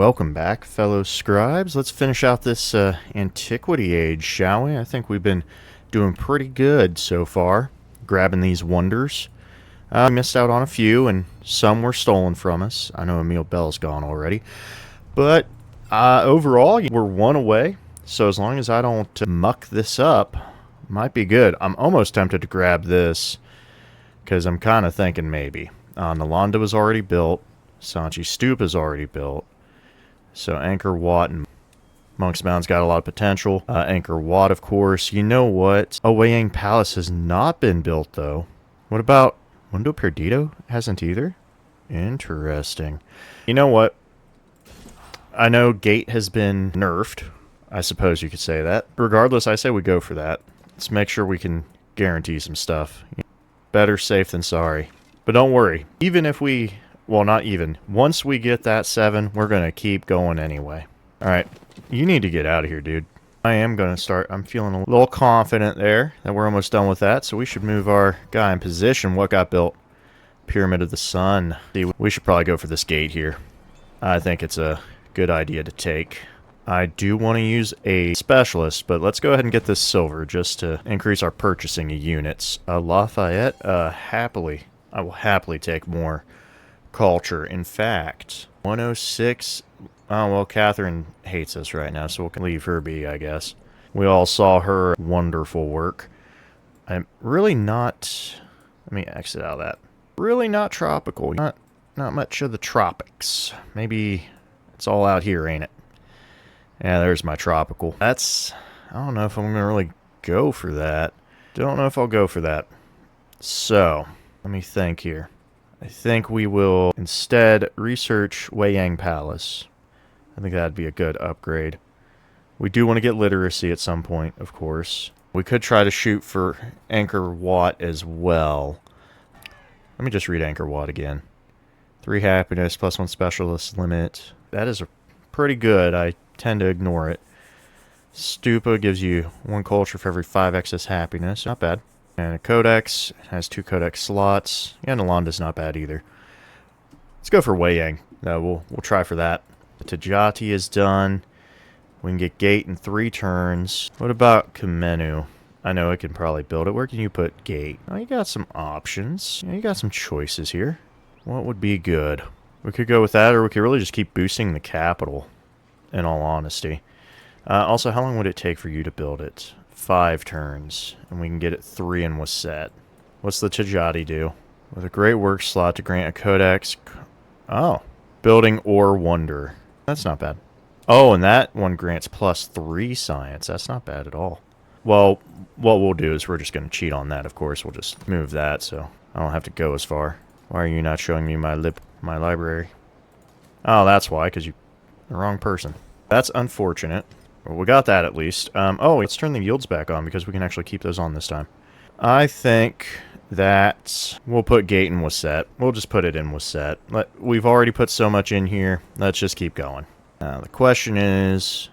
welcome back, fellow scribes. Let's finish out this Antiquity age, shall we? I think we've been doing pretty good so far, grabbing these wonders. We missed out on a few, and some were stolen from us. I know Emil Bell's gone already. But overall, we're one away, so as long as I don't muck this up, might be good. I'm almost tempted to grab this, because I'm kind of thinking maybe. Nalanda was already built. Sanchi Stoop is already built. So Angkor Wat and Monk's Mound's got a lot of potential. Angkor Wat, of course. You know what? Wei Palace has not been built, though. What about Mundo Perdido? Hasn't either? Interesting. You know what? I know Gate has been nerfed. I suppose you could say that. Regardless, I say we go for that. Let's make sure we can guarantee some stuff. Better safe than sorry. But don't worry. Even if we... Well, not even. Once we get that 7, we're going to keep going anyway. Alright, you need to get out of here, dude. I am going to start. I'm feeling a little confident there that we're almost done with that, so we should move our guy in position. What got built? Pyramid of the Sun. See, we should probably go for this gate here. I think it's a good idea to take. I do want to use a specialist, but let's go ahead and get this silver just to increase our purchasing of units. Lafayette, happily. I will happily take more culture. In fact, 106. Oh, well, Catherine hates us right now, so we'll leave her be, I guess. We all saw her wonderful work. I'm really not... Let me exit out of that. Really not tropical. Not much of the tropics. Maybe it's all out here, ain't it? Yeah, there's my tropical. That's... I don't know if I'm going to really go for that. Don't know if I'll go for that. So, let me think here. I think we will instead research Wei Palace. I think that'd be a good upgrade. We do want to get literacy at some point, of course. We could try to shoot for Angkor Wat as well. Let me just read Angkor Wat again. 3 happiness, +1 specialist limit. That is pretty good. I tend to ignore it. Stupa gives you 1 culture for every 5 excess happiness. Not bad. And a codex has 2 codex slots. And Nalanda's not bad either. Let's go for Wei Yang. We'll try for that. The Tajati is done. We can get Gate in 3 turns. What about Kamenu? I know I can probably build it. Where can you put Gate? Oh, you got some options. You got some choices here. What would be good? We could go with that, or we could really just keep boosting the capital, in all honesty. Also, how long would it take for you to build it? 5 turns, and we can get it 3 in Waset. What's the Tajati do? With a great work slot to grant a codex. Oh, building or wonder. That's not bad. Oh, and that one grants +3 science. That's not bad at all. Well, what we'll do is we're just going to cheat on that, of course. We'll just move that so I don't have to go as far. Why are you not showing me my library? Oh, that's why, because you're the wrong person. That's unfortunate. Well, we got that at least. Oh, let's turn the yields back on because we can actually keep those on this time. I think that we'll put Gate in Waset. We'll just put it in Waset. We've already put so much in here. Let's just keep going. Now, the question is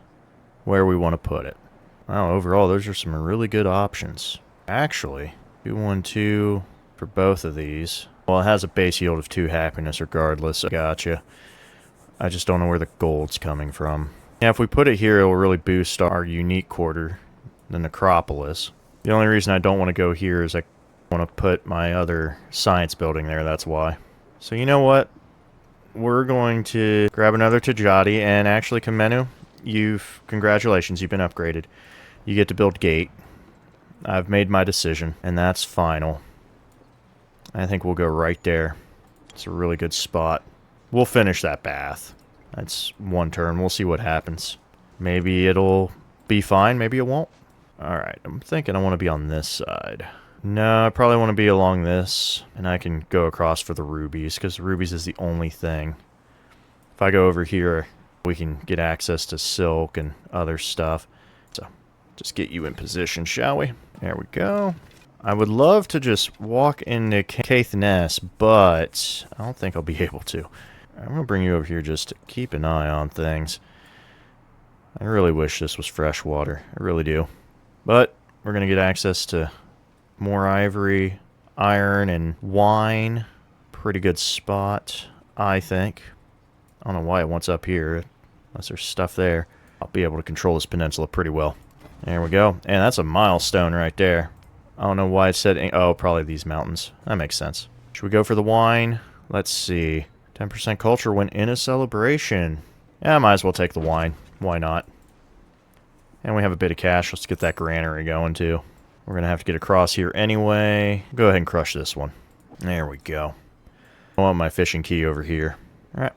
where we want to put it. Wow, overall, those are some really good options. Actually, 212 for both of these. Well, it has a base yield of 2 happiness regardless. Gotcha. I just don't know where the gold's coming from. Yeah, if we put it here, it will really boost our unique quarter, the Necropolis. The only reason I don't want to go here is I want to put my other science building there, that's why. So you know what? We're going to grab another Tajati, and actually, Kamenu, congratulations, you've been upgraded. You get to build Gate. I've made my decision, and that's final. I think we'll go right there. It's a really good spot. We'll finish that bath. That's 1 turn. We'll see what happens. Maybe it'll be fine. Maybe it won't. Alright, I'm thinking I want to be on this side. No, I probably want to be along this. And I can go across for the rubies, because the rubies is the only thing. If I go over here, we can get access to silk and other stuff. So, just get you in position, shall we? There we go. I would love to just walk into Caithness, but I don't think I'll be able to. I'm going to bring you over here just to keep an eye on things. I really wish this was fresh water. I really do. But we're going to get access to more ivory, iron, and wine. Pretty good spot, I think. I don't know why it wants up here. Unless there's stuff there, I'll be able to control this peninsula pretty well. There we go. And that's a milestone right there. I don't know why it said... Oh, probably these mountains. That makes sense. Should we go for the wine? Let's see. 10% culture went in a celebration. Yeah, I might as well take the wine. Why not? And we have a bit of cash. Let's get that granary going, too. We're going to have to get across here anyway. Go ahead and crush this one. There we go. I want my fishing key over here. Alright.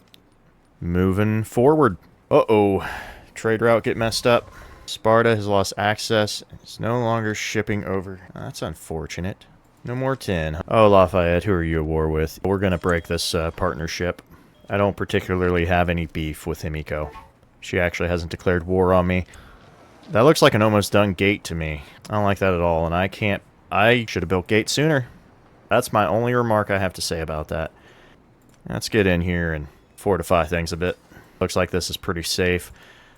Moving forward. Uh-oh. Trade route get messed up. Sparta has lost access. It's no longer shipping over. That's unfortunate. No more tin. Oh, Lafayette, who are you at war with? We're going to break this partnership. I don't particularly have any beef with Himiko. She actually hasn't declared war on me. That looks like an almost done gate to me. I don't like that at all, and I can't... I should have built gates sooner. That's my only remark I have to say about that. Let's get in here and fortify things a bit. Looks like this is pretty safe.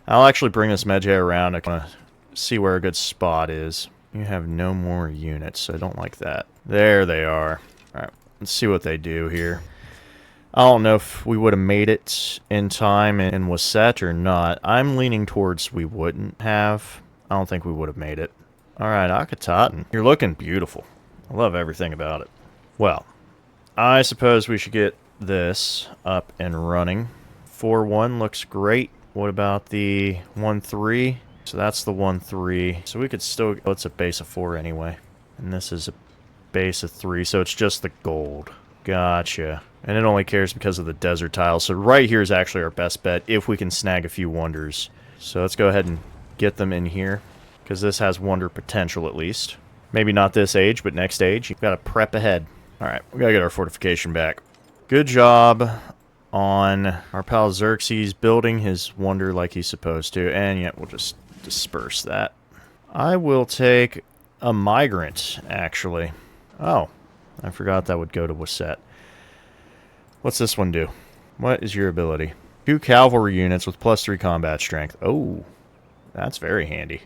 I'll actually bring this Medjay around. I want to see where a good spot is. You have no more units, so I don't like that. There they are. Alright, let's see what they do here. I don't know if we would have made it in time and was set or not. I'm leaning towards we wouldn't have. I don't think we would have made it. Alright, Akhenaten. You're looking beautiful. I love everything about it. Well, I suppose we should get this up and running. 4-1 looks great. What about the 1-3? So that's the 1-3. So we could still... Oh, it's a base of 4 anyway. And this is a base of 3, so it's just the gold. Gotcha. And it only cares because of the desert tile. So right here is actually our best bet if we can snag a few wonders. So let's go ahead and get them in here, because this has wonder potential at least. Maybe not this age, but next age. You've got to prep ahead. Alright, we got to get our fortification back. Good job on our pal Xerxes building his wonder like he's supposed to. And yet we'll just disperse that. I will take a migrant, actually. Oh, I forgot that would go to Waset. What's this one do? What is your ability? 2 cavalry units with +3 combat strength. Oh, that's very handy.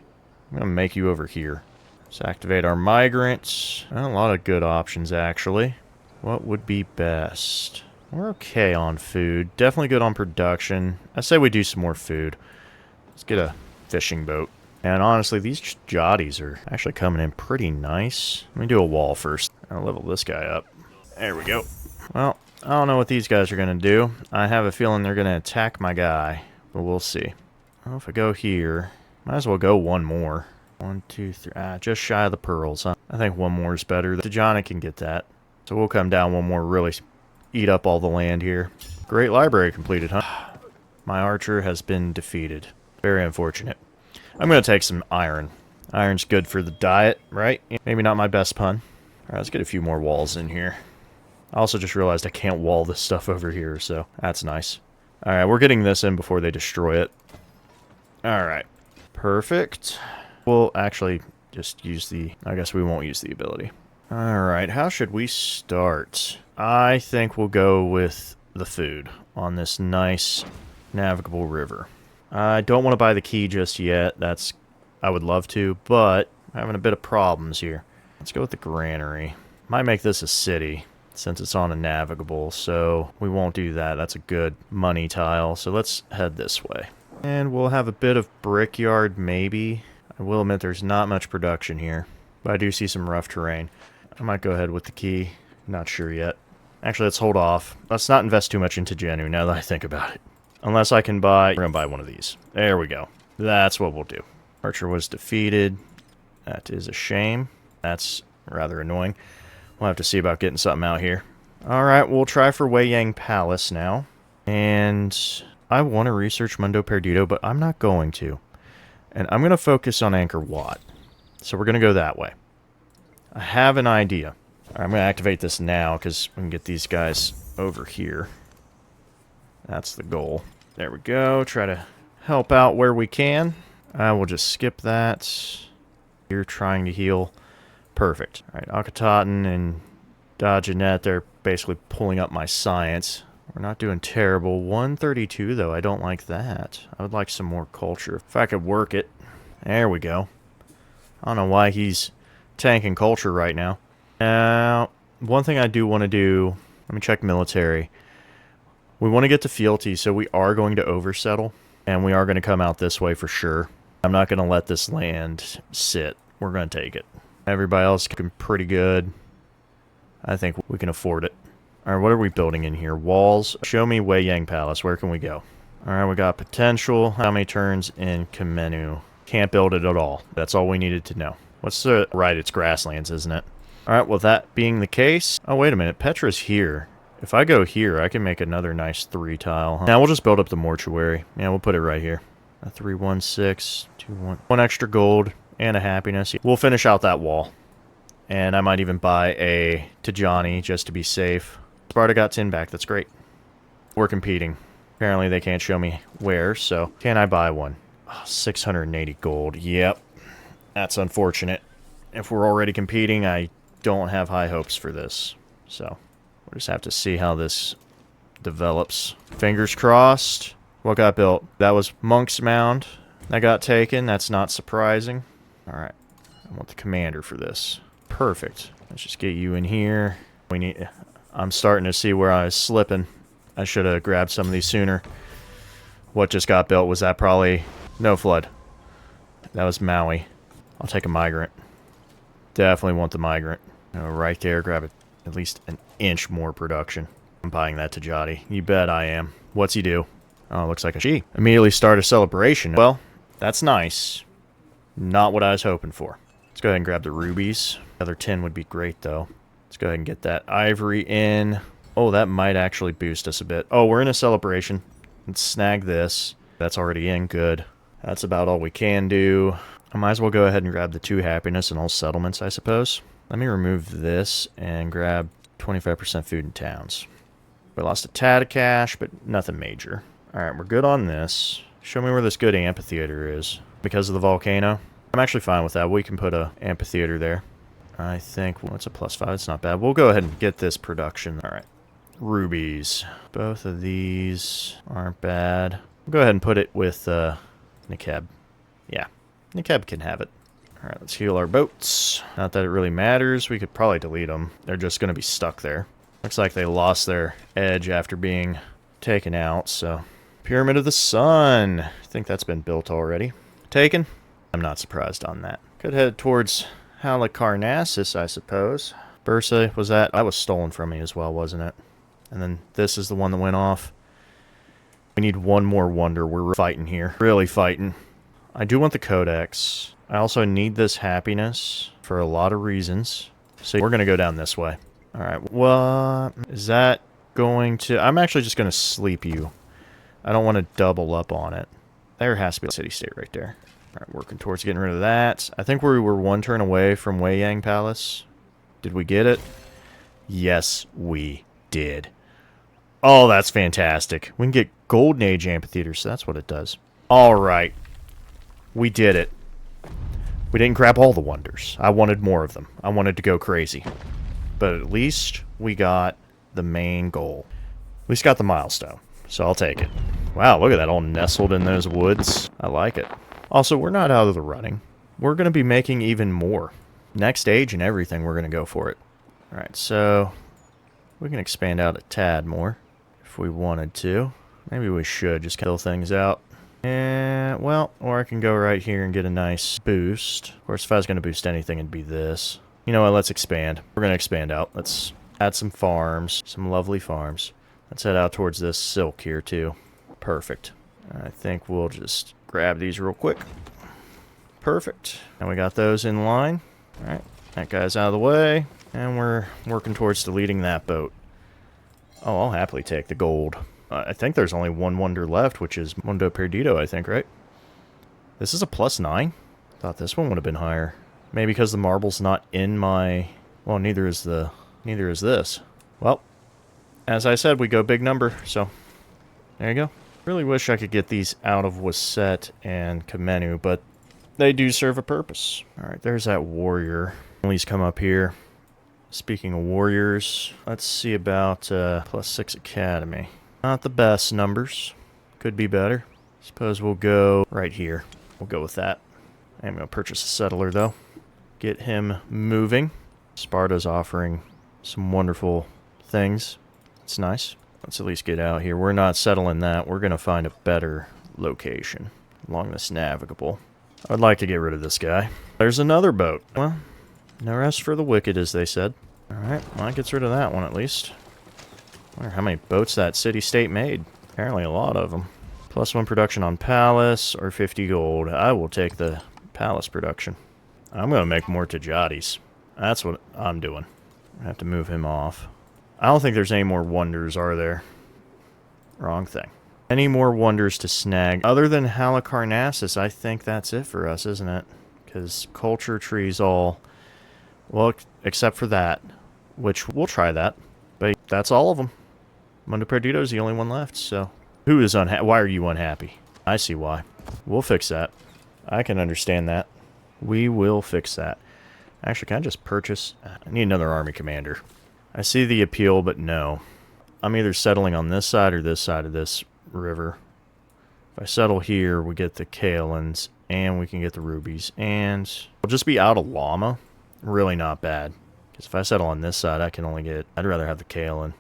I'm going to make you over here. Let's activate our migrants. A lot of good options, actually. What would be best? We're okay on food. Definitely good on production. I say we do some more food. Let's get a fishing boat. And honestly, these jotties are actually coming in pretty nice. Let me do a wall first. I'll level this guy up. There we go. Well, I don't know what these guys are going to do. I have a feeling they're going to attack my guy, but we'll see. Well, if I go here, might as well go one more. 1, 2, 3. Ah, just shy of the pearls, huh? I think one more is better. Dejana can get that. So we'll come down one more, really eat up all the land here. Great library completed, huh? My archer has been defeated. Very unfortunate. I'm going to take some iron. Iron's good for the diet, right? Maybe not my best pun. Alright, let's get a few more walls in here. I also just realized I can't wall this stuff over here, so that's nice. Alright, we're getting this in before they destroy it. Alright. Perfect. We'll actually just use the... I guess we won't use the ability. Alright, how should we start? I think we'll go with the food on this nice navigable river. I don't want to buy the key just yet. That's... I would love to, but I'm having a bit of problems here. Let's go with the granary. Might make this a city, since it's on a navigable, so we won't do that. That's a good money tile, so let's head this way. And we'll have a bit of brickyard, maybe. I will admit there's not much production here, but I do see some rough terrain. I might go ahead with the key. Not sure yet. Actually, let's hold off. Let's not invest too much into Genu now that I think about it. Unless I can buy... We're going to buy one of these. There we go. That's what we'll do. Archer was defeated. That is a shame. That's rather annoying. We'll have to see about getting something out here. Alright, we'll try for Wei Yang Palace now. And I want to research Mundo Perdido, but I'm not going to. And I'm going to focus on Angkor Wat. So we're going to go that way. I have an idea. Alright, I'm going to activate this now, because we can get these guys over here. That's the goal. There we go. Try to help out where we can. We'll just skip that. You're trying to heal. Perfect. Alright, Akhenaten and Dajanet, they're basically pulling up my science. We're not doing terrible. 132, though. I don't like that. I would like some more culture. If I could work it. There we go. I don't know why he's tanking culture right now. Now, one thing I do want to do... Let me check military. We want to get to fealty, so we are going to oversettle. And we are going to come out this way for sure. I'm not going to let this land sit. We're going to take it. Everybody else looking pretty good. I think we can afford it. Alright, what are we building in here? Walls. Show me Wei Yang Palace. Where can we go? Alright, we got potential. How many turns in Kamenu? Can't build it at all. That's all we needed to know. What's the... Right, it's grasslands, isn't it? Alright, well that being the case... Oh, wait a minute. Petra's here. If I go here, I can make another nice 3 tile. Now we'll just build up the mortuary. Yeah, we'll put it right here. A 316, 21. 1 extra gold and a happiness. We'll finish out that wall. And I might even buy a Tajani just to be safe. Sparta got 10 back. That's great. We're competing. Apparently they can't show me where, so can I buy one? Oh, 680 gold. Yep. That's unfortunate. If we're already competing, I don't have high hopes for this. So we'll just have to see how this develops. Fingers crossed. What got built? That was Monk's Mound. That got taken. That's not surprising. Alright. I want the commander for this. Perfect. Let's just get you in here. We need... I'm starting to see where I was slipping. I should have grabbed some of these sooner. What just got built? Was that probably... No flood. That was Maui. I'll take a migrant. Definitely want the migrant. Right there, grab at least an inch more production. I'm buying that Tajati. You bet I am. What's he do? Oh, looks like a she. Immediately start a celebration. Well, that's nice. Not what I was hoping for. Let's go ahead and grab the rubies. Another 10 would be great, though. Let's go ahead and get that ivory in. Oh, that might actually boost us a bit. Oh, we're in a celebration. Let's snag this. That's already in. Good. That's about all we can do. I might as well go ahead and grab the 2 happiness and all settlements, I suppose. Let me remove this and grab 25% food in towns. We lost a tad of cash, but nothing major. Alright, we're good on this. Show me where this good amphitheater is. Because of the volcano? I'm actually fine with that. We can put a amphitheater there. I think... What's a +5? It's not bad. We'll go ahead and get this production. Alright. Rubies. Both of these aren't bad. We'll go ahead and put it with Nekeb. Yeah. Nekeb can have it. Alright, let's heal our boats. Not that it really matters. We could probably delete them. They're just going to be stuck there. Looks like they lost their edge after being taken out, so... Pyramid of the Sun. I think that's been built already. Taken? I'm not surprised on that. Could head towards Halicarnassus, I suppose. Bursa, was that? That was stolen from me as well, wasn't it? And then this is the one that went off. We need one more wonder. We're fighting here. Really fighting. I do want the Codex. I also need this happiness for a lot of reasons. So we're going to go down this way. Alright, what is that going to... I'm actually just going to sleep you. I don't want to double up on it. There has to be a city-state right there. Alright, working towards getting rid of that. I think we were 1 turn away from Wei Yang Palace. Did we get it? Yes, we did. Oh, that's fantastic. We can get Golden Age amphitheaters, so that's what it does. Alright. We did it. We didn't grab all the wonders. I wanted more of them. I wanted to go crazy. But at least we got the main goal. At least got the milestone. So I'll take it. Wow, look at that, all nestled in those woods. I like it. Also, we're not out of the running. We're going to be making even more. Next age and everything, we're going to go for it. Alright, so we can expand out a tad more if we wanted to. Maybe we should just kill things out. And, well, or I can go right here and get a nice boost. Of course, if I was going to boost anything, it'd be this. You know what, let's expand. We're going to expand out. Let's add some farms, some lovely farms. Let's head out towards this silk here, too. Perfect. I think we'll just grab these real quick. Perfect. And we got those in line. Alright, that guy's out of the way. And we're working towards deleting that boat. Oh, I'll happily take the gold. I think there's only one wonder left, which is Mundo Perdido, I think, right? This is a +9? Thought this one would have been higher. Maybe because the marble's not in my... Well, neither is this. Well, as I said, we go big number, so there you go. Really wish I could get these out of Waset and Kamenu, but they do serve a purpose. Alright, there's that warrior. Please come up here. Speaking of warriors, let's see about +6 academy. Not the best numbers. Could be better. Suppose we'll go right here. We'll go with that. I'm going to purchase a settler, though. Get him moving. Sparta's offering some wonderful things. It's nice. Let's at least get out here. We're not settling that. We're going to find a better location along this navigable. I would like to get rid of this guy. There's another boat. Well, no rest for the wicked, as they said. Alright, well, that gets rid of that one at least. I wonder how many boats that city-state made. Apparently a lot of them. +1 production on palace, or 50 gold. I will take the palace production. I'm going to make more Tajatis. That's what I'm doing. I have to move him off. I don't think there's any more wonders, are there? Wrong thing. Any more wonders to snag? Other than Halicarnassus, I think that's it for us, isn't it? Because culture trees all... Well, except for that, which we'll try that. But that's all of them. Mundo Perdito's the only one left, so... Who is unhappy? Why are you unhappy? I see why. We'll fix that. I can understand that. We will fix that. Actually, can I just purchase? I need another army commander. I see the appeal, but no. I'm either settling on this side or this side of this river. If I settle here, we get the Kaolins, and we can get the rubies, and we'll just be out of llama. Really not bad. Because if I settle on this side, I can only get... I'd rather have the Kaolin.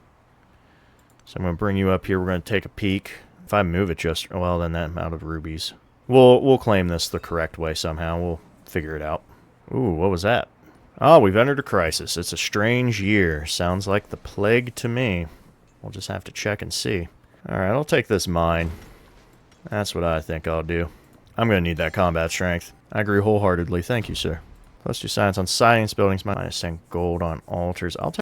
So I'm going to bring you up here. We're going to take a peek. If I move it just... Well, then I'm out of rubies. We'll claim this the correct way somehow. We'll figure it out. Ooh, what was that? Oh, we've entered a crisis. It's a strange year. Sounds like the plague to me. We'll just have to check and see. Alright, I'll take this mine. That's what I think I'll do. I'm going to need that combat strength. I agree wholeheartedly. Thank you, sir. +2 science on science buildings. -10 gold on altars. I'll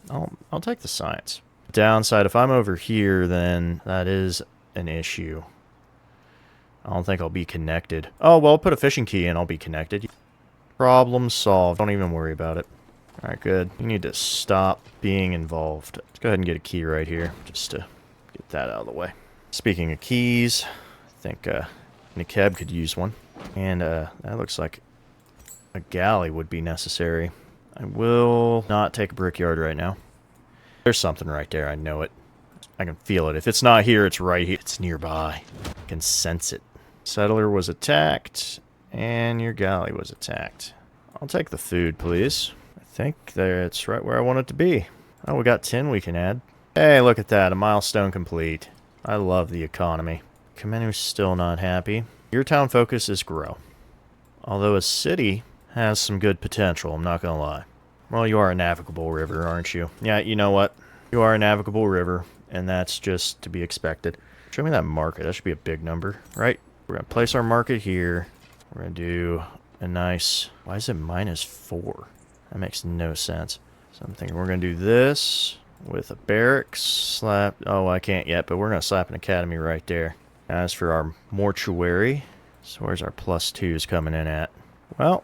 take the science. Downside, if I'm over here, then that is an issue. I don't think I'll be connected. Oh, well, I'll put a fishing key in. I'll be connected. Problem solved. Don't even worry about it. Alright, good. You need to stop being involved. Let's go ahead and get a key right here, just to get that out of the way. Speaking of keys, I think Nikeb could use one. And that looks like a galley would be necessary. I will not take a brickyard right now. There's something right there. I know it. I can feel it. If it's not here, it's right here. It's nearby. I can sense it. Settler was attacked, and your galley was attacked. I'll take the food, please. I think that's right where I want it to be. Oh, we got 10 we can add. Hey, look at that. A milestone complete. I love the economy. Kamenu's still not happy. Your town focus is grow. Although a city has some good potential, I'm not going to lie. Well, you are a navigable river, aren't you? Yeah, you know what? You are a navigable river, and that's just to be expected. Show me that market. That should be a big number, right? We're going to place our market here. We're going to do a nice... Why is it -4? That makes no sense. So I'm thinking we're going to do this with a barracks. Slap... Oh, I can't yet, but we're going to slap an academy right there. As for our mortuary, so where's our +2s coming in at? Well...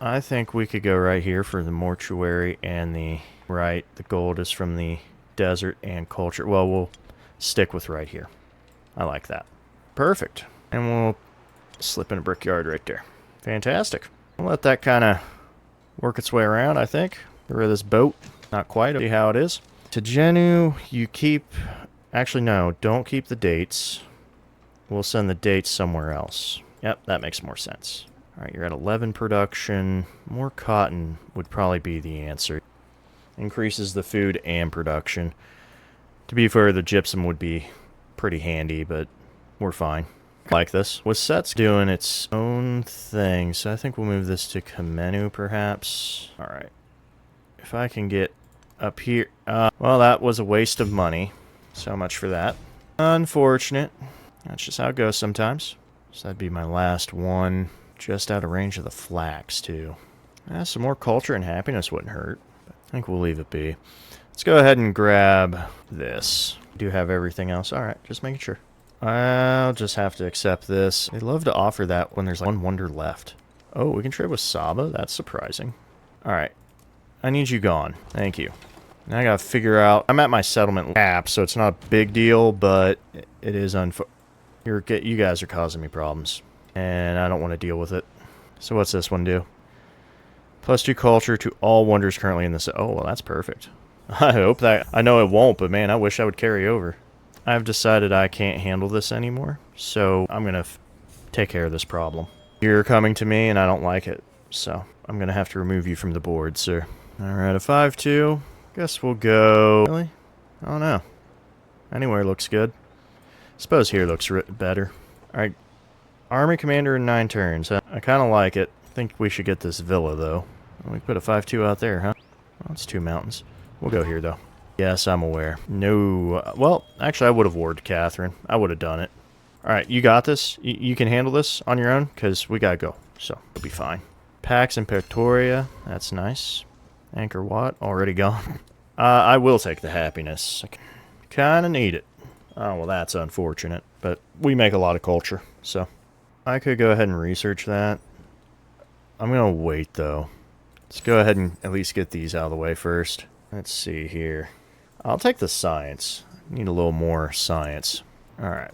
I think we could go right here for the mortuary and the... Right, the gold is from the desert and culture. Well, we'll stick with right here. I like that. Perfect. And we'll slip in a brickyard right there. Fantastic. We'll let that kind of work its way around, I think. Get rid of this boat. Not quite. See how it is. To Genu, you keep... Actually, no. Don't keep the dates. We'll send the dates somewhere else. Yep, that makes more sense. Alright, you're at 11 production. More cotton would probably be the answer. Increases the food and production. To be fair, the gypsum would be pretty handy, but we're fine. Like this. Waset's doing its own thing, so I think we'll move this to Kamenu, perhaps. Alright. If I can get up here... well, that was a waste of money. So much for that. Unfortunate. That's just how it goes sometimes. So that'd be my last one. Just out of range of the flax, too. Some more culture and happiness wouldn't hurt. I think we'll leave it be. Let's go ahead and grab this. Do you have everything else? Alright, just making sure. I'll just have to accept this. They love to offer that when there's like one wonder left. Oh, we can trade with Saba? That's surprising. Alright. I need you gone. Thank you. Now I gotta figure out... I'm at my settlement cap, so it's not a big deal, but it is you guys are causing me problems. And I don't want to deal with it. So what's this one do? +2 culture to all wonders currently in this... Oh, well, that's perfect. I hope that... I know it won't, but man, I wish I would carry over. I've decided I can't handle this anymore, so I'm going to take care of this problem. You're coming to me, and I don't like it, so I'm going to have to remove you from the board, sir. Alright, a 5-2. Guess we'll go... Really? I don't know. Anywhere looks good. Suppose here looks better. Alright. Army commander in 9 turns. I kind of like it. I think we should get this villa, though. We put a 5-2 out there, huh? Well, it's 2 mountains. We'll go here, though. Yes, I'm aware. No. Well, actually, I would have warded Catherine. I would have done it. Alright, you got this? You can handle this on your own? Because we gotta go. So, it'll be fine. Pax Imperatoria. That's nice. Angkor Wat. Already gone. I will take the happiness. I kind of need it. Oh, well, that's unfortunate. But we make a lot of culture, so. I could go ahead and research that. I'm going to wait, though. Let's go ahead and at least get these out of the way first. Let's see here. I'll take the science. Need a little more science. Alright.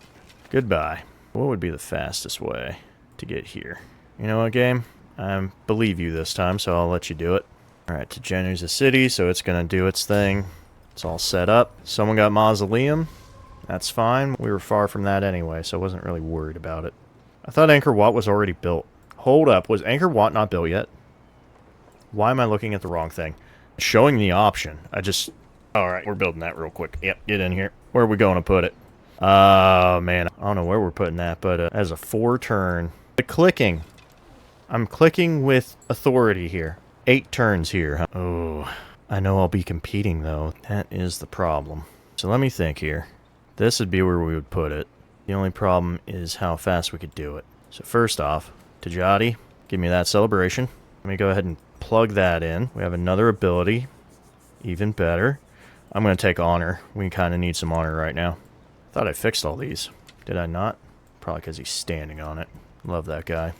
Goodbye. What would be the fastest way to get here? You know what, game? I believe you this time, so I'll let you do it. Alright, Tijenu's a city, so it's going to do its thing. It's all set up. Someone got Mausoleum. That's fine. We were far from that anyway, so I wasn't really worried about it. I thought Angkor Wat was already built. Hold up. Was Angkor Wat not built yet? Why am I looking at the wrong thing? It's showing the option. Alright, we're building that real quick. Yep, get in here. Where are we going to put it? Oh, man. I don't know where we're putting that, but as a 4-turn. The clicking. I'm clicking with authority here. 8 turns here. Huh? Oh, I know I'll be competing, though. That is the problem. So let me think here. This would be where we would put it. The only problem is how fast we could do it. So first off, Tajati, give me that celebration. Let me go ahead and plug that in. We have another ability. Even better. I'm going to take honor. We kind of need some honor right now. Thought I fixed all these. Did I not? Probably because he's standing on it. Love that guy.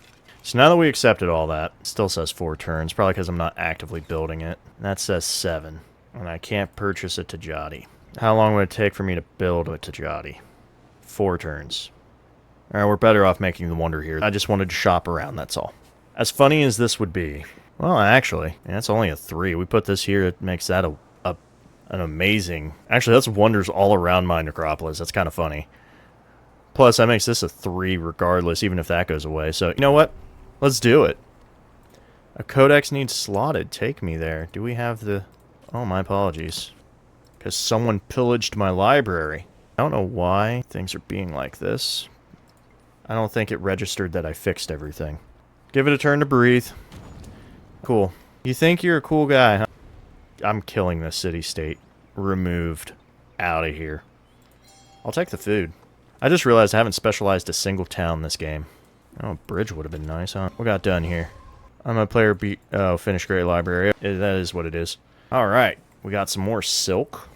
So now that we accepted all that, it still says 4 turns. Probably because I'm not actively building it. That says 7. And I can't purchase a Tajati. How long would it take for me to build a Tajati? 4 turns. Alright, we're better off making the wonder here. I just wanted to shop around, that's all. As funny as this would be... Well, actually, that's only a 3. We put this here, it makes that an amazing... Actually, that's wonders all around my necropolis. That's kind of funny. Plus, that makes this a 3 regardless, even if that goes away. So, you know what? Let's do it. A codex needs slotted. Take me there. Do we have the... Oh, my apologies. Because someone pillaged my library. I don't know why things are being like this. I don't think it registered that I fixed everything. Give it a turn to breathe. Cool. You think you're a cool guy, huh? I'm killing this city-state. Removed. Out of here. I'll take the food. I just realized I haven't specialized a single town this game. Oh, bridge would have been nice, huh? What got done here? I'm a player beat... Oh, finished Great Library. That is what it is. Alright. We got some more silk.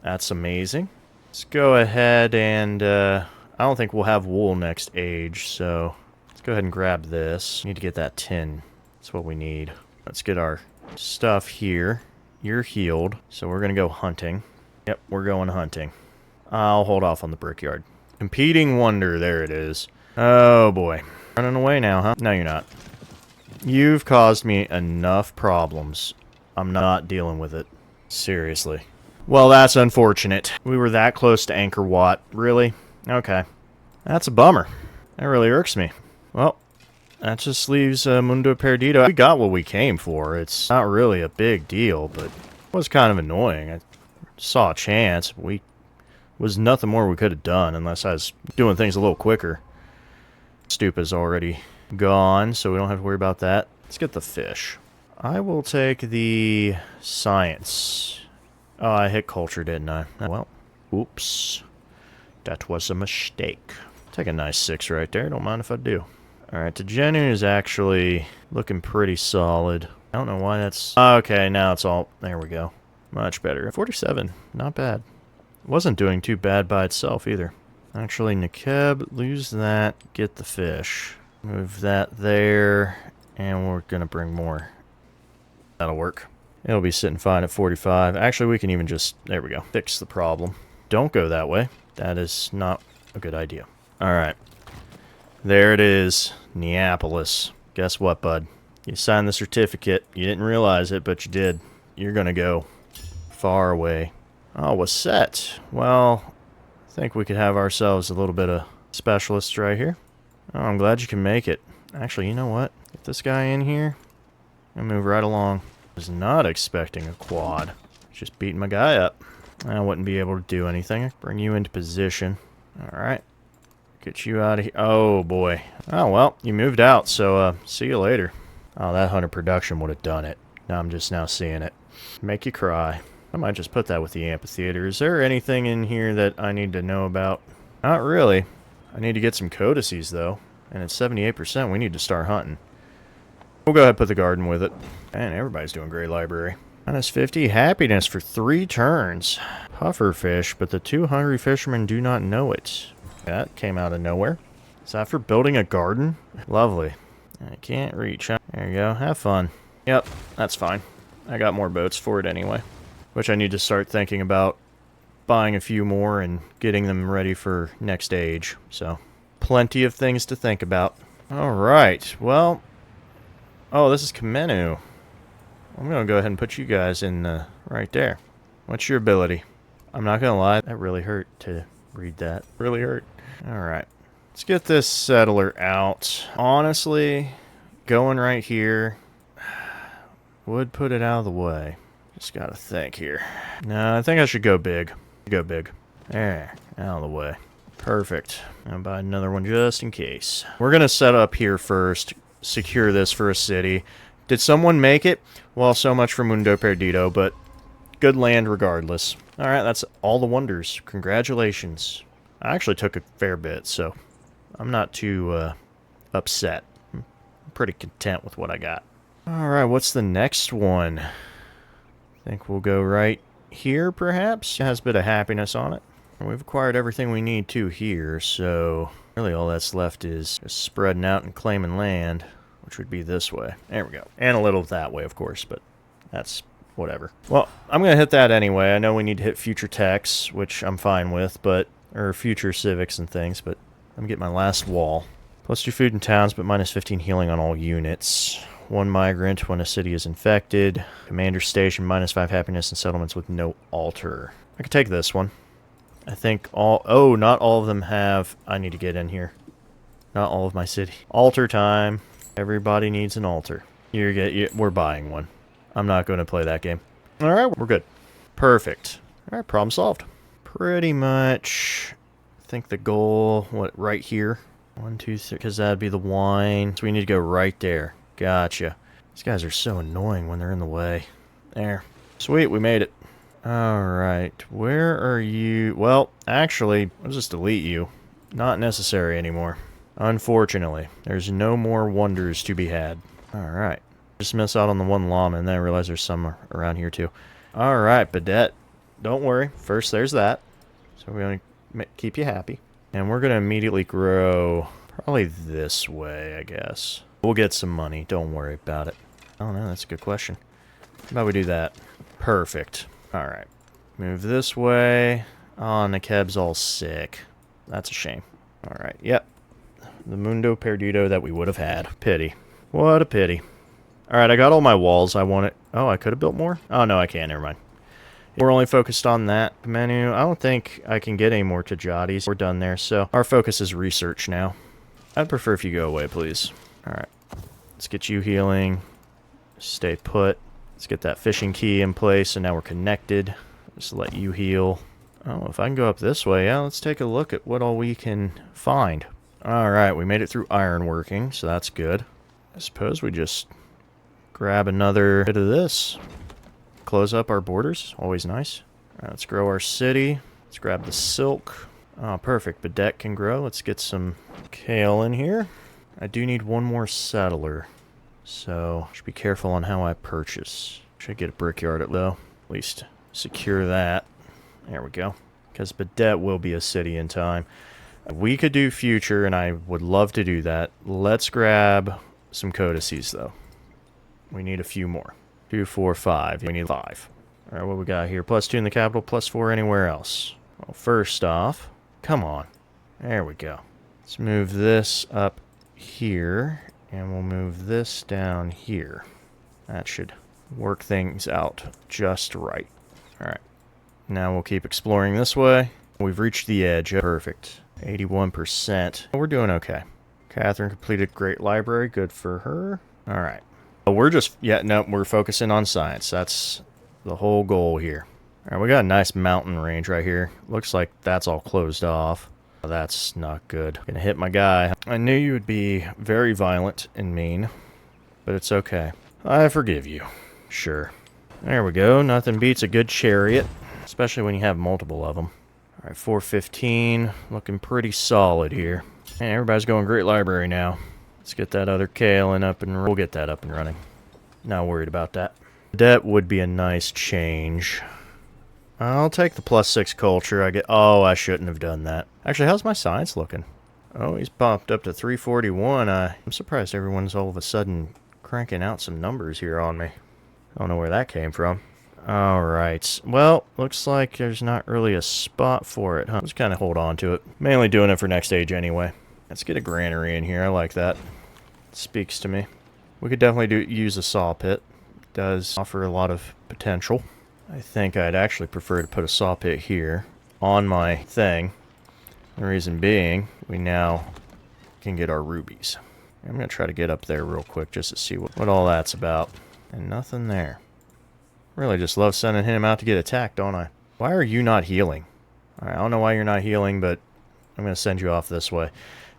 That's amazing. Let's go ahead and... I don't think we'll have wool next age, so... Let's go ahead and grab this. Need to get that tin. That's what we need. Let's get our stuff here. You're healed, so we're going to go hunting. Yep, we're going hunting. I'll hold off on the brickyard. Competing wonder, there it is. Oh boy. Running away now, huh? No, you're not. You've caused me enough problems. I'm not dealing with it. Seriously. Well, that's unfortunate. We were that close to Angkor Wat. Really? Okay. That's a bummer. That really irks me. Well, that just leaves Mundo Perdido. We got what we came for. It's not really a big deal, but it was kind of annoying. I saw a chance. Was nothing more we could have done unless I was doing things a little quicker. Stupa's already gone, so we don't have to worry about that. Let's get the fish. I will take the science. Oh, I hit culture, didn't I? Well, oops. That was a mistake. Take a nice 6 right there. Don't mind if I do. Alright, Tajenu is actually looking pretty solid. I don't know why that's... Okay, now it's all... There we go. Much better. 47. Not bad. Wasn't doing too bad by itself either. Actually, Nekeb, lose that. Get the fish. Move that there. And we're going to bring more. That'll work. It'll be sitting fine at 45. Actually, we can even just... There we go. Fix the problem. Don't go that way. That is not a good idea. Alright. There it is. Neapolis. Guess what, bud? You signed the certificate. You didn't realize it, but you did. You're gonna go far away. Oh, was set. Well, I think we could have ourselves a little bit of specialists right here. Oh, I'm glad you can make it. Actually, you know what? Get this guy in here and move right along. I was not expecting a quad. Just beating my guy up. I wouldn't be able to do anything. Bring you into position. Alright. Get you out of here. Oh, boy. Oh, well, you moved out, so see you later. Oh, that 100 production would have done it. Now I'm just now seeing it. Make you cry. I might just put that with the amphitheater. Is there anything in here that I need to know about? Not really. I need to get some codices, though. And at 78%, we need to start hunting. We'll go ahead and put the garden with it. Man, everybody's doing great library. -50 happiness for 3 turns. Pufferfish, but the 2 hungry fishermen do not know it. That came out of nowhere. Is that for building a garden? Lovely. I can't reach. Huh? There you go. Have fun. Yep, that's fine. I got more boats for it anyway. Which I need to start thinking about buying a few more and getting them ready for next age. So, plenty of things to think about. Alright, well... Oh, this is Kamenu. I'm going to go ahead and put you guys in right there. What's your ability? I'm not going to lie, that really hurt to read that. Really hurt. Alright. Let's get this settler out. Honestly, going right here would put it out of the way. Just got to think here. No, I think I should go big. Go big. There. Out of the way. Perfect. I'll buy another one just in case. We're going to set up here first. Secure this for a city. Did someone make it? Well, so much for Mundo Perdido, but good land regardless. Alright, that's all the wonders. Congratulations. I actually took a fair bit, so I'm not too upset. I'm pretty content with what I got. Alright, what's the next one? I think we'll go right here, perhaps? It has a bit of happiness on it. We've acquired everything we need to here, so really all that's left is just spreading out and claiming land, which would be this way. There we go. And a little that way, of course, but that's whatever. Well, I'm going to hit that anyway. I know we need to hit future techs, which I'm fine with, but or future civics and things, but let me get my last wall. +2 food in towns, but -15 healing on all units. 1 migrant when a city is infected. Commander station, -5 happiness in settlements with no altar. I could take this one. I think all... Oh, not all of them have... I need to get in here. Not all of my city. Altar time. Everybody needs an altar. We're buying one. I'm not going to play that game. Alright, we're good. Perfect. Alright, problem solved. Pretty much... I think the goal... What, right here? 1, 2, 3... Because that'd be the wine. So we need to go right there. Gotcha. These guys are so annoying when they're in the way. There. Sweet, we made it. Alright, where are you? Well, actually, I'll just delete you. Not necessary anymore. Unfortunately, there's no more wonders to be had. Alright. Just miss out on the one llama, and then I realize there's some around here too. Alright, Badette. Don't worry. First, there's that. So we're going to keep you happy. And we're going to immediately grow probably this way, I guess. We'll get some money. Don't worry about it. Oh, no, that's a good question. How about we do that? Perfect. Alright. Move this way. Oh, Nekeb's all sick. That's a shame. Alright, yep. The Mundo Perdido that we would have had. Pity. What a pity. Alright, I got all my walls. I want it. Oh, I could have built more? Oh, no, I can't. Never mind. We're only focused on that menu. I don't think I can get any more Tajatis. We're done there, so our focus is research now. I'd prefer if you go away, please. Alright. Let's get you healing. Stay put. Let's get that fishing key in place, and now we're connected. Just let you heal. Oh, if I can go up this way, yeah, let's take a look at what all we can find. Alright, we made it through ironworking, so that's good. I suppose we just grab another bit of this. Close up our borders, always nice. Alright, let's grow our city. Let's grab the silk. Oh, perfect. Badette can grow. Let's get some kale in here. I do need one more settler. So, should be careful on how I purchase. Should get a brickyard though. At least secure that. There we go. Because Badette will be a city in time. We could do future, and I would love to do that. Let's grab some codices though. We need a few more. 2, 4, 5. We need 5. Alright, what we got here? +2 in the capital, +4 anywhere else. Well, first off, come on. There we go. Let's move this up here. And we'll move this down here. That should work things out just right. Alright. Now we'll keep exploring this way. We've reached the edge. Perfect. 81%. We're doing okay. Catherine completed great library. Good for her. Alright. We're just... Yeah, no, we're focusing on science. That's the whole goal here. Alright, we got a nice mountain range right here. Looks like that's all closed off. Oh, that's not good. Gonna hit my guy. I knew you would be very violent and mean, but it's okay. I forgive you. Sure. There we go. Nothing beats a good chariot, especially when you have multiple of them. All right, 415. Looking pretty solid here. And everybody's going Great Library now. Let's get that other Kalen up and we'll get that up and running. Not worried about that. Debt would be a nice change. I'll take the +6 culture. Oh, I shouldn't have done that. Actually, how's my science looking? Oh, he's popped up to 341. I'm surprised everyone's all of a sudden cranking out some numbers here on me. I don't know where that came from. Alright. Well, looks like there's not really a spot for it, huh? Just kind of hold on to it. Mainly doing it for next stage anyway. Let's get a granary in here. I like that. It speaks to me. We could definitely use a saw pit. It does offer a lot of potential. I think I'd actually prefer to put a saw pit here on my thing. The reason being, we now can get our rubies. I'm going to try to get up there real quick just to see what all that's about. And nothing there. Really just love sending him out to get attacked, don't I? Why are you not healing? Alright, I don't know why you're not healing, but I'm going to send you off this way.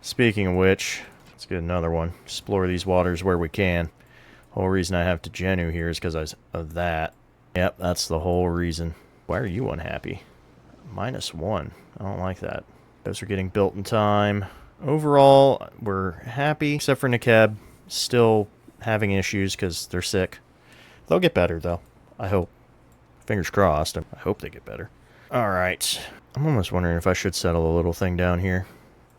Speaking of which, let's get another one. Explore these waters where we can. Whole reason I have to Genu here is because of that. Yep, that's the whole reason. Why are you unhappy? -1. I don't like that. Those are getting built in time. Overall, we're happy, except for Nekeb. Still having issues because they're sick. They'll get better, though. I hope. Fingers crossed. I hope they get better. Alright. I'm almost wondering if I should settle a little thing down here.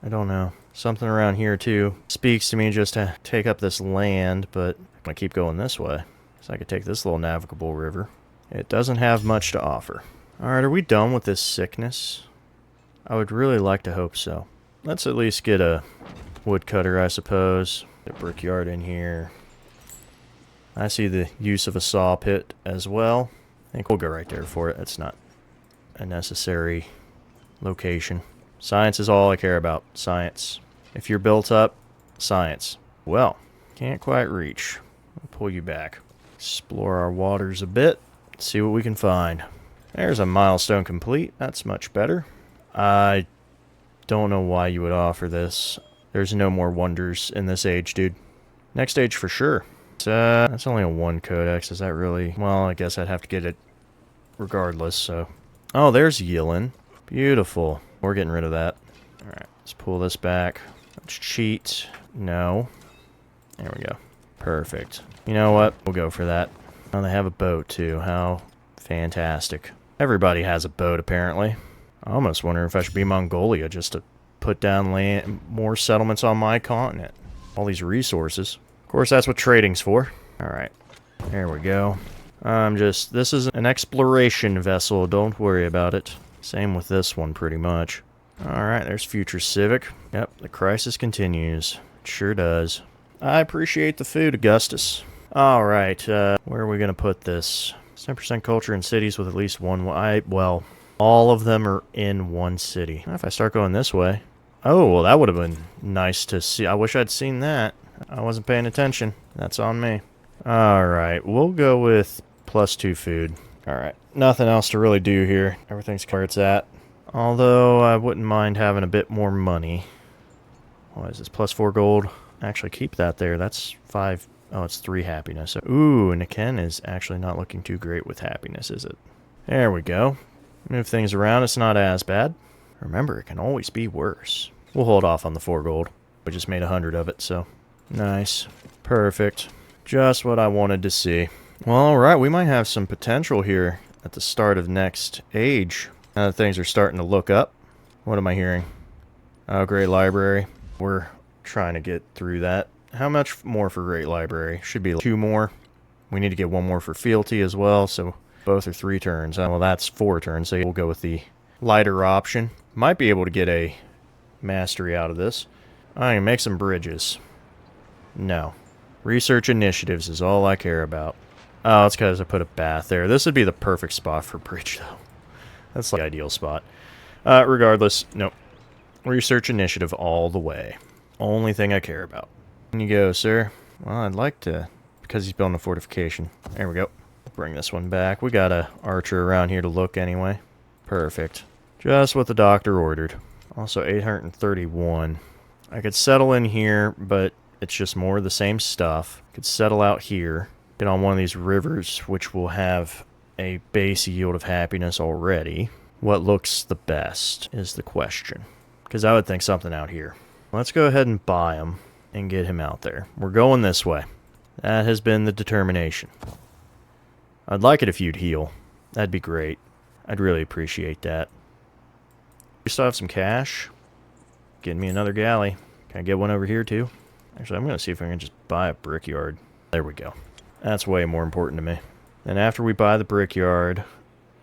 I don't know. Something around here, too, speaks to me just to take up this land, but I'm going to keep going this way. So I could take this little navigable river. It doesn't have much to offer. Alright, are we done with this sickness? I would really like to hope so. Let's at least get a woodcutter, I suppose. Get a brickyard in here. I see the use of a saw pit as well. I think we'll go right there for it. That's not a necessary location. Science is all I care about. Science. If you're built up, science. Well, can't quite reach. I'll pull you back. Explore our waters a bit. See what we can find. There's a milestone complete. That's much better. I don't know why you would offer this. There's no more wonders in this age, dude. Next age for sure. That's only a 1 codex. Is that really? Well, I guess I'd have to get it regardless, so. Oh, there's Yilin. Beautiful. We're getting rid of that. Alright, let's pull this back. Let's cheat. No. There we go. Perfect. You know what? We'll go for that. Oh, they have a boat, too. How fantastic. Everybody has a boat, apparently. I almost wonder if I should be Mongolia just to put down land, more settlements on my continent. All these resources. Of course, that's what trading's for. Alright. There we go. This is an exploration vessel. Don't worry about it. Same with this one, pretty much. Alright, there's Future Civic. Yep, the crisis continues. It sure does. I appreciate the food, Augustus. Alright, where are we going to put this? 10% culture in cities with at least one... well, all of them are in one city. If I start going this way... Oh, well, that would have been nice to see. I wish I'd seen that. I wasn't paying attention. That's on me. Alright, we'll go with +2 food. Alright, nothing else to really do here. Everything's where it's at. Although, I wouldn't mind having a bit more money. What is this, +4 gold? Actually, keep that there. That's 5... Oh, it's 3 happiness. Ooh, Niken is actually not looking too great with happiness, is it? There we go. Move things around. It's not as bad. Remember, it can always be worse. We'll hold off on the 4 gold. We just made 100 of it, so... Nice. Perfect. Just what I wanted to see. Well, alright, we might have some potential here at the start of next age. Now that things are starting to look up. What am I hearing? Oh, Great Library. We're trying to get through that. How much more for Great Library? Should be 2 more. We need to get 1 more for Fealty as well, so both are 3 turns. Well, that's 4 turns, so we'll go with the lighter option. Might be able to get a mastery out of this. I can make some bridges. No. Research initiatives is all I care about. Oh, it's because I put a bath there. This would be the perfect spot for bridge, though. That's like the ideal spot. Regardless, nope. Research initiative all the way. Only thing I care about. In you go, sir. Well, I'd like to... Because he's building a fortification. There we go. Bring this one back. We got a archer around here to look anyway. Perfect. Just what the doctor ordered. Also 831. I could settle in here, but it's just more of the same stuff. Could settle out here, get on one of these rivers, which will have a base yield of happiness already. What looks the best is the question, because I would think something out here. Let's go ahead and buy him and get him out there. We're going this way. That has been the determination. I'd like it if you'd heal. That'd be great. I'd really appreciate that. We still have some cash. Getting me another galley. Can I get one over here too? Actually, I'm going to see if I can just buy a brickyard. There we go. That's way more important to me. Then after we buy the brickyard,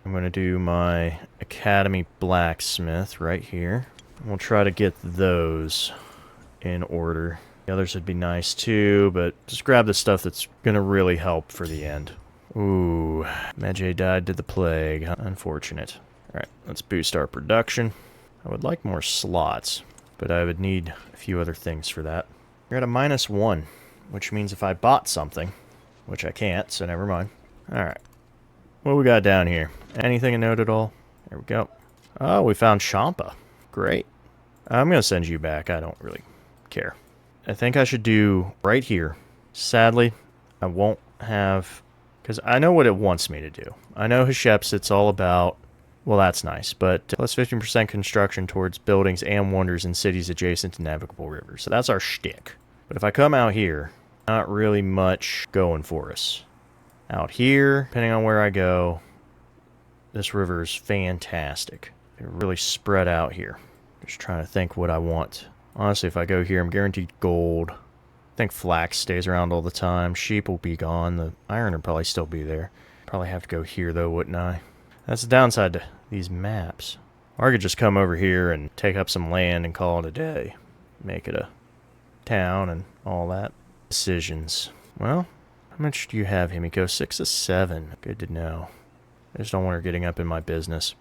I'm going to do my Academy blacksmith right here. We'll try to get those in order. The others would be nice too, but just grab the stuff that's going to really help for the end. Ooh, Medjay died to the plague. Unfortunate. Alright, let's boost our production. I would like more slots, but I would need a few other things for that. We're at a -1, which means if I bought something, which I can't, so never mind. Alright, what we got down here? Anything to note at all? There we go. Oh, we found Champa. Great. I'm going to send you back. I don't really care. I think I should do right here. Sadly, I won't have... because I know what it wants me to do. I know Hatshepsut's all about... well, that's nice, but plus 15% construction towards buildings and wonders in cities adjacent to navigable rivers. So that's our shtick. But if I come out here, not really much going for us. Out here, depending on where I go, this river is fantastic. They're really spread out here. Just trying to think what I want. Honestly, if I go here, I'm guaranteed gold. I think flax stays around all the time. Sheep will be gone. The iron will probably still be there. Probably have to go here, though, wouldn't I? That's the downside to these maps. Or I could just come over here and take up some land and call it a day. Make it a town and all that. Decisions. Well, how much do you have, Himiko? 6 of 7. Good to know. I just don't want her getting up in my business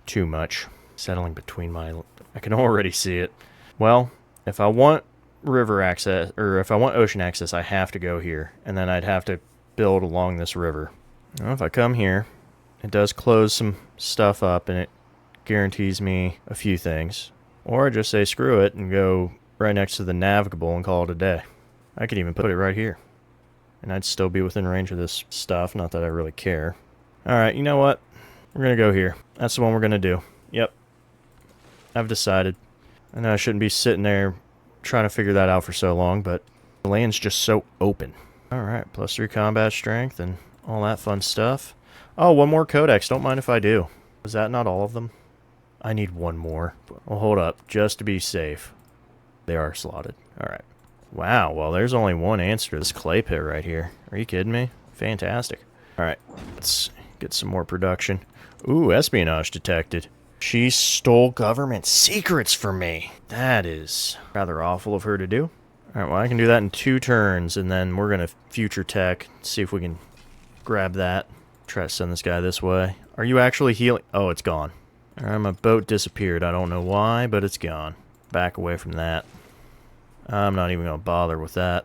too much. Settling between my... I can already see it. Well, if I want river access, or if I want ocean access, I have to go here. And then I'd have to build along this river. Well, if I come here, it does close some stuff up and it guarantees me a few things. Or I just say screw it and go right next to the navigable and call it a day. I could even put it right here. And I'd still be within range of this stuff, not that I really care. Alright, you know what? We're going to go here. That's the one we're going to do. Yep. I've decided. I know I shouldn't be sitting there trying to figure that out for so long, but the land's just so open. Alright, +3 combat strength and all that fun stuff. Oh, one more codex. Don't mind if I do. Was that not all of them? I need one more. Well, hold up. Just to be safe. They are slotted. Alright. Wow, well, there's only one answer to this clay pit right here. Are you kidding me? Fantastic. Alright, let's get some more production. Ooh, espionage detected. She stole government secrets from me. That is rather awful of her to do. Alright, well, I can do that in 2 turns, and then we're going to future tech, see if we can grab that. Try to send this guy this way. Are you actually healing? Oh, it's gone. Alright, my boat disappeared. I don't know why, but it's gone. Back away from that. I'm not even going to bother with that.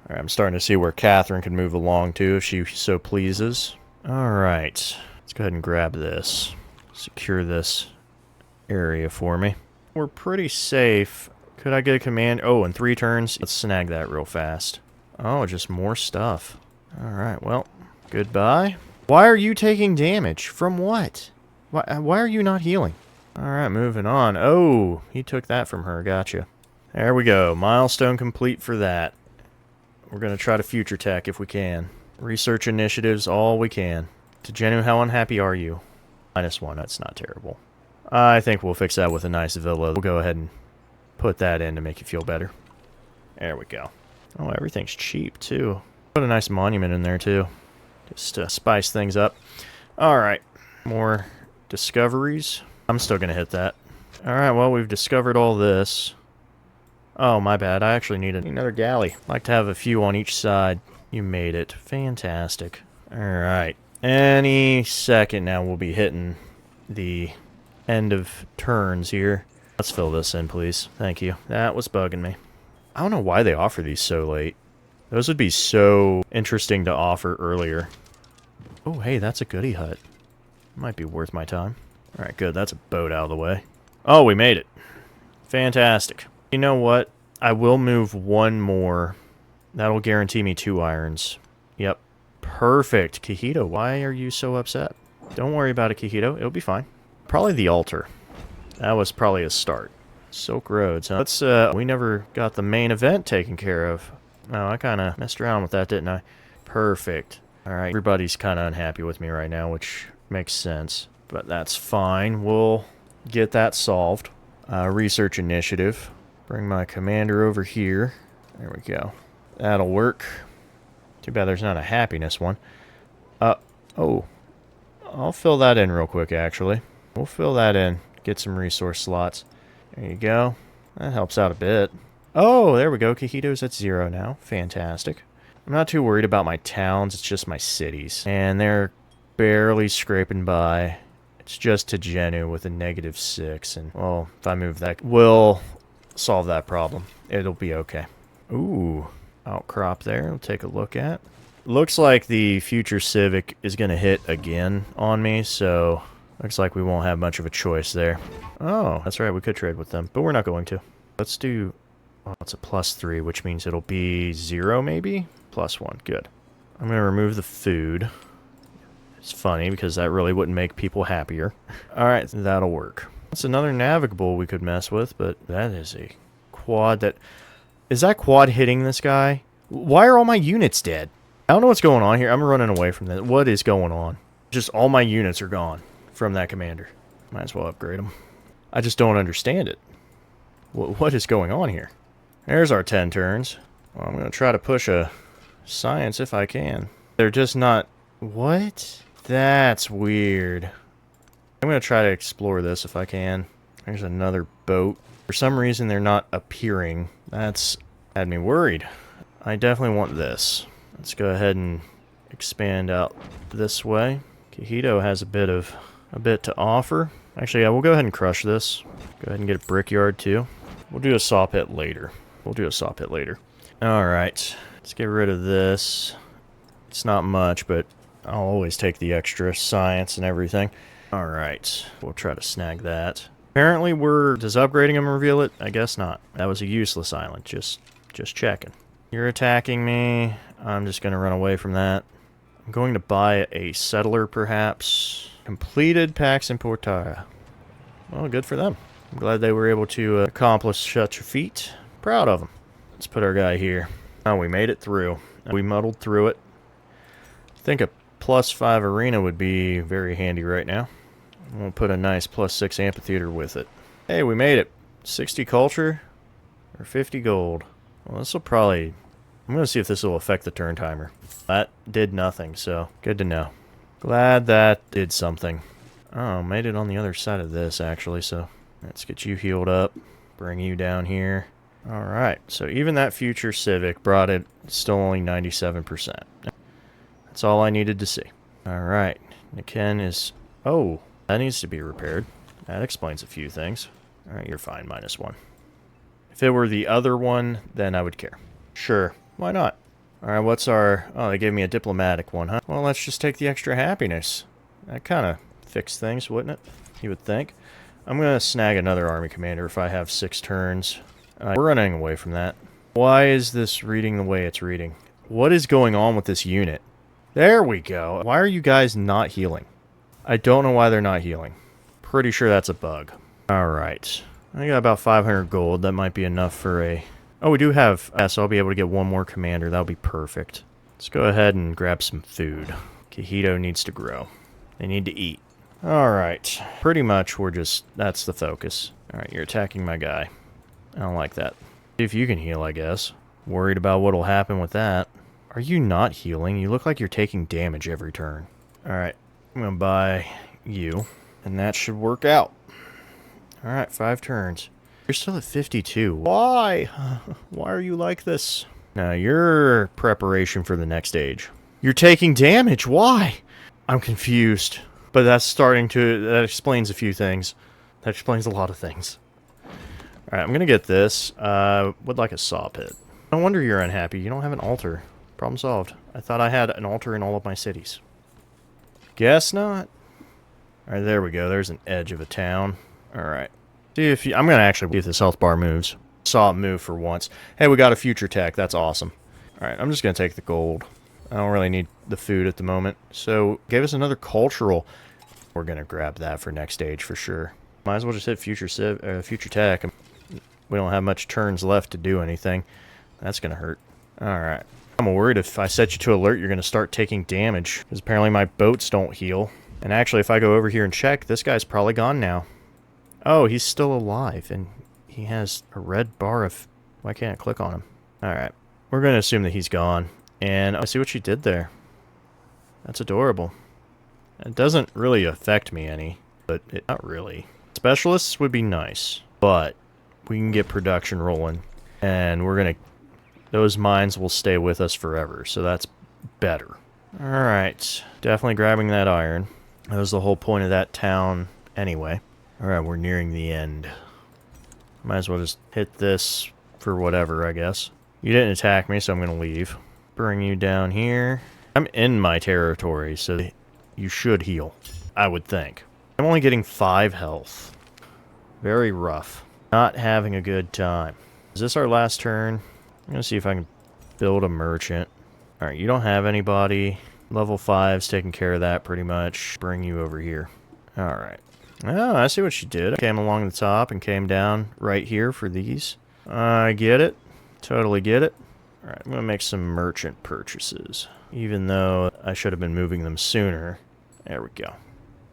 Alright, I'm starting to see where Catherine can move along to if she so pleases. Alright, let's go ahead and grab this. Secure this area for me. We're pretty safe. Could I get a command? Oh, in 3 turns. Let's snag that real fast. Oh, just more stuff. Alright, well, goodbye. Why are you taking damage? From what? Why are you not healing? Alright, moving on. Oh, he took that from her. Gotcha. There we go. Milestone complete for that. We're going to try to future tech if we can. Research initiatives, all we can. To Genu, how unhappy are you? -1, that's not terrible. I think we'll fix that with a nice villa. We'll go ahead and put that in to make you feel better. There we go. Oh, everything's cheap, too. Put a nice monument in there, too. Just to spice things up. Alright. More discoveries. I'm still going to hit that. Alright, well, we've discovered all this. Oh, my bad. I actually need another galley. Like to have a few on each side. You made it. Fantastic. Alright. Any second now we'll be hitting the end of turns here. Let's fill this in, please. Thank you. That was bugging me. I don't know why they offer these so late. Those would be so interesting to offer earlier. Oh, hey, that's a goodie hut. Might be worth my time. Alright, good. That's a boat out of the way. Oh, we made it. Fantastic. You know what? I will move one more. That'll guarantee me 2 irons. Yep. Perfect. Kahito, why are you so upset? Don't worry about it, Kahito. It'll be fine. Probably the altar. That was probably a start. Silk Roads. Huh? Let's, we never got the main event taken care of. Oh, I kind of messed around with that, didn't I? Perfect. Alright, everybody's kind of unhappy with me right now, which makes sense. But that's fine. We'll get that solved. Research initiative. Bring my commander over here. There we go. That'll work. Too bad there's not a happiness one. Oh. I'll fill that in real quick, actually. We'll fill that in. Get some resource slots. There you go. That helps out a bit. Oh, there we go. Kahito's at 0 now. Fantastic. I'm not too worried about my towns. It's just my cities. And they're barely scraping by. It's just Tajenu with a -6. And, well, if I move that, we'll solve that problem. It'll be okay. Ooh. Outcrop there. We'll take a look at. Looks like the future Civic is going to hit again on me, so looks like we won't have much of a choice there. Oh, that's right. We could trade with them, but we're not going to. Let's do... Well, it's a +3, which means it'll be 0 maybe? +1. Good. I'm going to remove the food. It's funny because that really wouldn't make people happier. Alright, that'll work. That's another navigable we could mess with, but that is a quad that... Is that quad hitting this guy? Why are all my units dead? I don't know what's going on here. I'm running away from that. What is going on? Just all my units are gone from that commander. Might as well upgrade them. I just don't understand it. What is going on here? There's our 10 turns. Well, I'm going to try to push a science if I can. They're just not... What? That's weird. I'm going to try to explore this if I can. There's another boat. For some reason, they're not appearing. That's had me worried. I definitely want this. Let's go ahead and expand out this way. Kahito has a bit to offer. Actually, yeah, we'll go ahead and crush this. Go ahead and get a brickyard too. We'll do a saw pit later. Alright, let's get rid of this. It's not much, but I'll always take the extra science and everything. Alright, we'll try to snag that. Apparently does upgrading them reveal it? I guess not. That was a useless island, just checking. You're attacking me. I'm just going to run away from that. I'm going to buy a settler, perhaps. Completed Pax Importara. Well, good for them. I'm glad they were able to accomplish such a feat. Proud of them. Let's put our guy here. Oh, we made it through. We muddled through it. I think a +5 arena would be very handy right now. We'll put a nice +6 amphitheater with it. Hey, we made it. 60 culture or 50 gold. Well, this will probably... I'm going to see if this will affect the turn timer. That did nothing, so good to know. Glad that did something. Oh, made it on the other side of this, actually, so let's get you healed up. Bring you down here. Alright, so even that future Civic brought it still only 97%. That's all I needed to see. Alright, Niken is... Oh, that needs to be repaired. That explains a few things. Alright, you're fine, -1. If it were the other one, then I would care. Sure, why not? Alright, what's our... Oh, they gave me a diplomatic one, huh? Well, let's just take the extra happiness. That kind of fixed things, wouldn't it? You would think. I'm going to snag another army commander if I have 6 turns. We're running away from that. Why is this reading the way it's reading? What is going on with this unit? There we go. Why are you guys not healing? I don't know why they're not healing. Pretty sure that's a bug. Alright. I got about 500 gold. That might be enough for a... Oh, we do have... so I'll be able to get one more commander. That'll be perfect. Let's go ahead and grab some food. Kahito needs to grow. They need to eat. Alright. Pretty much we're just... That's the focus. Alright, you're attacking my guy. I don't like that. See if you can heal, I guess. Worried about what'll happen with that. Are you not healing? You look like you're taking damage every turn. Alright. I'm gonna buy you. And that should work out. Alright, 5 turns. You're still at 52. Why? Why are you like this? Now, you're preparation for the next stage. You're taking damage. Why? I'm confused. But that's starting to... That explains a few things. That explains a lot of things. Alright, I'm gonna get this. Would like a saw pit. No wonder you're unhappy. You don't have an altar. Problem solved. I thought I had an altar in all of my cities. Guess not. Alright, there we go. There's an edge of a town. Alright. See if I'm gonna actually see if this health bar moves. Saw it move for once. Hey, we got a future tech. That's awesome. All right, I'm just gonna take the gold. I don't really need the food at the moment. So, gave us another cultural. We're gonna grab that for next stage for sure. Might as well just hit future tech. We don't have much turns left to do anything. That's gonna hurt. All right. I'm worried if I set you to alert, you're gonna start taking damage because apparently my boats don't heal. And actually, if I go over here and check, this guy's probably gone now. Oh, he's still alive, and he has a red bar of... Why can't I click on him? Alright. We're going to assume that he's gone. And I see what she did there. That's adorable. It doesn't really affect me any, but not really. Specialists would be nice, but we can get production rolling. And we're going to... Those mines will stay with us forever, so that's better. Alright. Definitely grabbing that iron. That was the whole point of that town anyway. Alright, we're nearing the end. Might as well just hit this for whatever, I guess. You didn't attack me, so I'm going to leave. Bring you down here. I'm in my territory, so you should heal. I would think. I'm only getting 5 health. Very rough. Not having a good time. Is this our last turn? I'm going to see if I can build a merchant. Alright, you don't have anybody. Level 5's taking care of that pretty much. Bring you over here. Alright. Oh, I see what she did. I came along the top and came down right here for these. I get it. Totally get it. Alright, I'm going to make some merchant purchases. Even though I should have been moving them sooner. There we go.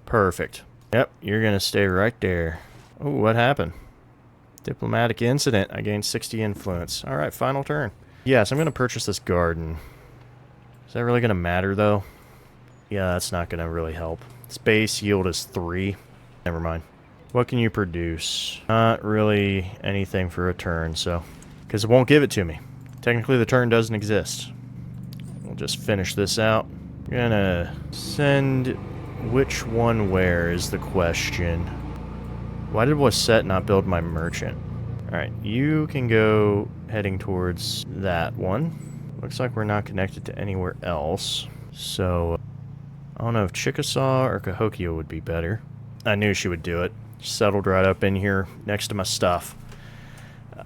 Perfect. Yep, you're going to stay right there. Oh, what happened? Diplomatic incident. I gained 60 influence. Alright, final turn. Yes, I'm going to purchase this garden. Is that really going to matter, though? Yeah, that's not going to really help. Its base yield is 3. Never mind. What can you produce? Not really anything for a turn, so... Because it won't give it to me. Technically, the turn doesn't exist. We'll just finish this out. I'm gonna send... Which one where is the question. Why did Wasset not build my merchant? Alright, you can go heading towards that one. Looks like we're not connected to anywhere else. So... I don't know if Chickasaw or Cahokia would be better. I knew she would do it. Settled right up in here next to my stuff.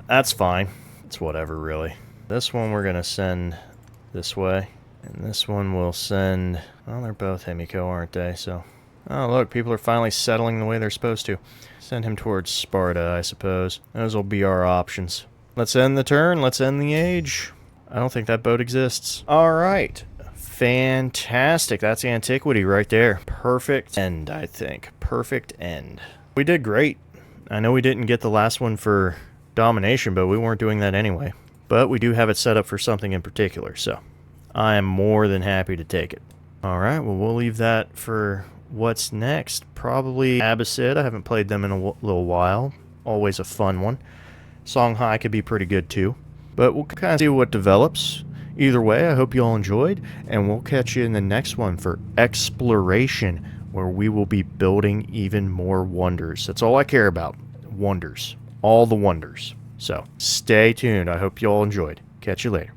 That's fine. It's whatever, really. This one we're going to send this way. And this one will send... Well, they're both Himiko, aren't they? So... Oh, look, people are finally settling the way they're supposed to. Send him towards Sparta, I suppose. Those will be our options. Let's end the turn. Let's end the age. I don't think that boat exists. Alright. Fantastic. That's Antiquity right there. Perfect end, I think. Perfect end. We did great. I know we didn't get the last one for domination, but we weren't doing that anyway. But we do have it set up for something in particular, so I am more than happy to take it. Alright, well, we'll leave that for what's next. Probably Abbasid. I haven't played them in a little while. Always a fun one. Songhai could be pretty good too. But we'll kind of see what develops. Either way, I hope you all enjoyed, and we'll catch you in the next one for Exploration, where we will be building even more wonders. That's all I care about. Wonders. All the wonders. So, stay tuned. I hope you all enjoyed. Catch you later.